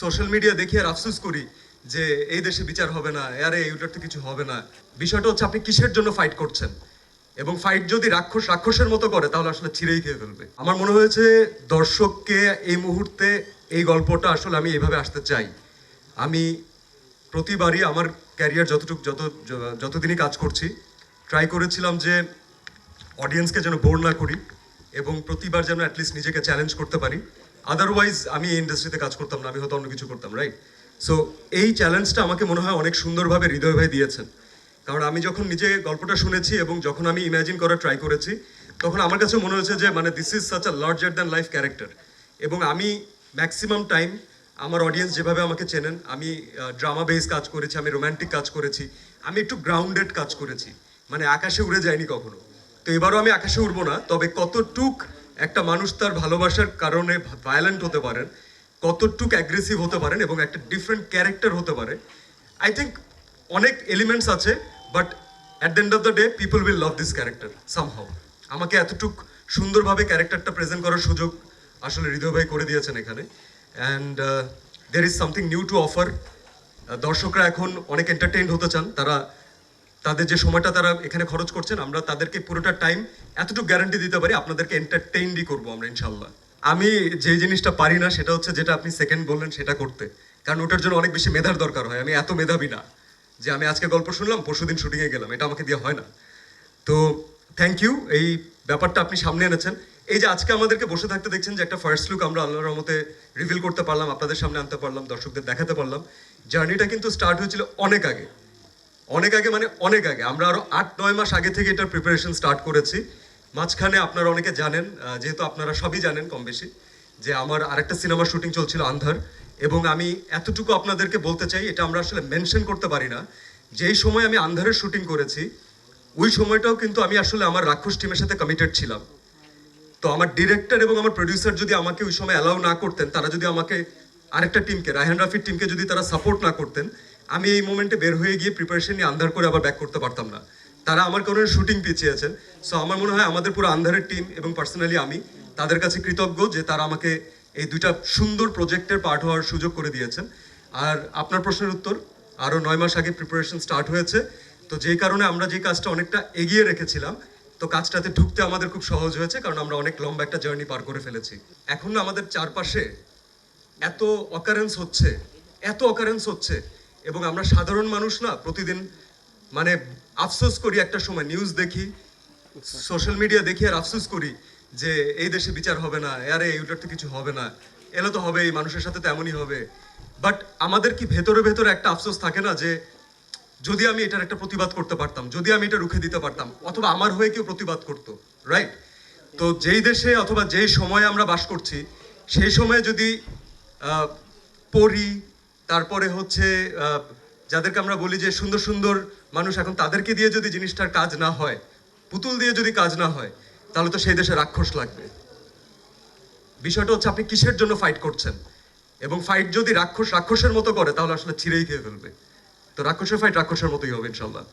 Social media দেখি আর আফসোস করি যে এই দেশে বিচার হবে না, আরে এইটার তো কিছু হবে না। বিষয়টা হচ্ছে আপনি কিসের জন্য ফাইট করছেন, এবং ফাইট যদি রাক্ষসের মতো করে তাহলে আসলে ছিঁড়েই খেয়ে ফেলবে। আমার মনে হয়েছে দর্শককে এই মুহূর্তে এই গল্পটা আসলে আমি এইভাবে আসতে চাই। আমি প্রতিবারই আমার ক্যারিয়ার যতদিনই কাজ করছি ট্রাই করেছিলাম যে অডিয়েন্সকে যেন বোর না করি, এবং প্রতিবার যেন অ্যাটলিস্ট নিজেকে চ্যালেঞ্জ করতে পারি। আদারওয়াইজ আমি এই ইন্ডাস্ট্রিতে কাজ করতাম না, আমি হয়তো অন্য কিছু করতাম, রাইট? সো এই চ্যালেঞ্জটা আমাকে মনে হয় অনেক সুন্দরভাবে হৃদয় ভাই দিয়েছেন। কারণ আমি যখন নিজে গল্পটা শুনেছি এবং যখন আমি ইমাজিন করার ট্রাই করেছি, তখন আমার কাছে মনে হয়েছে যে মানে this is such a larger than life character. এবং আমি ম্যাক্সিমাম টাইম আমার অডিয়েন্স যেভাবে আমাকে চেনেন, আমি ড্রামা বেস কাজ করেছি, আমি রোম্যান্টিক কাজ করেছি, আমি একটু গ্রাউন্ডেড কাজ করেছি, মানে আকাশে উড়ে যায়নি কখনো। তো এবারও আমি আকাশে উড়বো না, তবে কতটুক একটা মানুষ তার ভালোবাসার কারণে ভায়োলেন্ট হতে পারেন, কতটুক অ্যাগ্রেসিভ হতে পারেন এবং একটা ডিফারেন্ট ক্যারেক্টার হতে পারে, আই থিঙ্ক অনেক এলিমেন্টস আছে, but at the end of the day people will love this character somehow. আমাকে এতটুক সুন্দরভাবে ক্যারেক্টারটা প্রেজেন্ট করার সুযোগ আসলে হৃদয় ভাই করে দিয়েছেন এখানে। And there is something new to offer. দর্শকরা এখন অনেক এন্টারটেইন হতে চান, তারা তাদের যে সময়টা তারা এখানে খরচ করছেন, আমরা তাদেরকে পুরোটা টাইম এতটুকু গ্যারান্টি দিতে পারি আপনাদেরকে এন্টারটেইনই করবো আমরা ইনশাল্লাহ। আমি যে জিনিসটা পারি না সেটা হচ্ছে যেটা আপনি সেকেন্ড বললেন সেটা করতে, কারণ ওটার জন্য অনেক বেশি মেধার দরকার হয়। আমি এত মেধাবী না যে আমি আজকে গল্প শুনলাম পরশুদিন শুটিংয়ে গেলাম, এটা আমাকে দিয়ে হয় না। তো থ্যাংক ইউ, এই ব্যাপারটা আপনি সামনে এনেছেন। এই যে আজকে আমাদেরকে বসে থাকতে দেখছেন যে একটা ফার্স্ট লুক আমরা আল্লাহর রহমতে রিভিল করতে পারলাম, আপনাদের সামনে আনতে পারলাম, দর্শকদের দেখাতে পারলাম। জার্নিটা কিন্তু স্টার্ট হয়েছিল অনেক আগে, মানে অনেক আগে। আমরা আরো 8-9 মাস আগে থেকে এটার প্রিপারেশন স্টার্ট করেছি। মাঝখানে আপনারা অনেকে জানেন, যেহেতু আপনারা সবই জানেন কম বেশি, যে আমার আরেকটা সিনেমার শুটিং চলছিল আন্ধার। এবং আমি এতটুকু আপনাদেরকে বলতে চাই, এটা আমরা আসলে মেনশন করতে পারি না, যেই সময় আমি আন্ধারের শুটিং করেছি ওই সময়টাও কিন্তু আমি আসলে আমার রাক্ষস টিমের সাথে কমিটেড ছিলাম। তো আমার ডিরেক্টর এবং আমার প্রডিউসার যদি আমাকে ওই সময় অ্যালাউ না করতেন, তারা যদি আমাকে আরেকটা টিমকে, রায়হান রাফির টিমকে যদি তারা সাপোর্ট না করতেন, আমি এই মোমেন্টে বের হয়ে গিয়ে প্রিপারেশন নিয়ে আন্ধার করে আবার ব্যাক করতে পারতাম না। তারা আমার কারণে শুটিং পিছিয়েছেন। সো আমার মনে হয় আমাদের পুরো আন্ধারের টিম এবং পার্সোনালি আমি তাদের কাছে কৃতজ্ঞ যে তারা আমাকে এই দুইটা সুন্দর প্রজেক্টের পার্ট হওয়ার সুযোগ করে দিয়েছেন। আর আপনার প্রশ্নের উত্তর, আরও 9 মাস আগে প্রিপারেশন স্টার্ট হয়েছে। তো যেই কারণে আমরা যে কাজটা অনেকটা এগিয়ে রেখেছিলাম, তো কাজটাতে ঢুকতে আমাদের খুব সহজ হয়েছে, কারণ আমরা অনেক লম্বা একটা জার্নি পার করে ফেলেছি। এখন আমাদের চারপাশে এত অকারেন্স হচ্ছে, এবং আমরা সাধারণ মানুষ না, প্রতিদিন মানে আফসোস করি, একটা সময় নিউজ দেখি, সোশ্যাল মিডিয়া দেখি আর আফসোস করি যে এই দেশে বিচার হবে না, আরে এইটার তো কিছু হবে না, এলো তো হবে, এই মানুষের সাথে তো এমনই হবে। বাট আমাদের কি ভেতরে ভেতরে একটা আফসোস থাকে না যে যদি আমি এটার একটা প্রতিবাদ করতে পারতাম, যদি আমি এটা রুখে দিতে পারতাম, অথবা আমার হয়ে কেউ প্রতিবাদ করতো, রাইট? তো যেই দেশে অথবা যেই সময়ে আমরা বাস করছি, সেই সময়ে যদি পড়ি, তারপরে হচ্ছে যাদেরকে আমরা বলি যে সুন্দর সুন্দর মানুষ, এখন তাদেরকে দিয়ে যদি জিনিসটার কাজ না হয়, পুতুল দিয়ে যদি কাজ না হয়, তাহলে তো সেই দেশে রাক্ষস লাগবে। বিষয়টা হচ্ছে আপনি কিসের জন্য ফাইট করছেন, এবং ফাইট যদি রাক্ষসের মতো করে তাহলে আসলে ছিঁড়েই খেয়ে ফেলবে। তো রাক্ষসের ফাইট রাক্ষসের মতোই হবে ইনশাল্লাহ।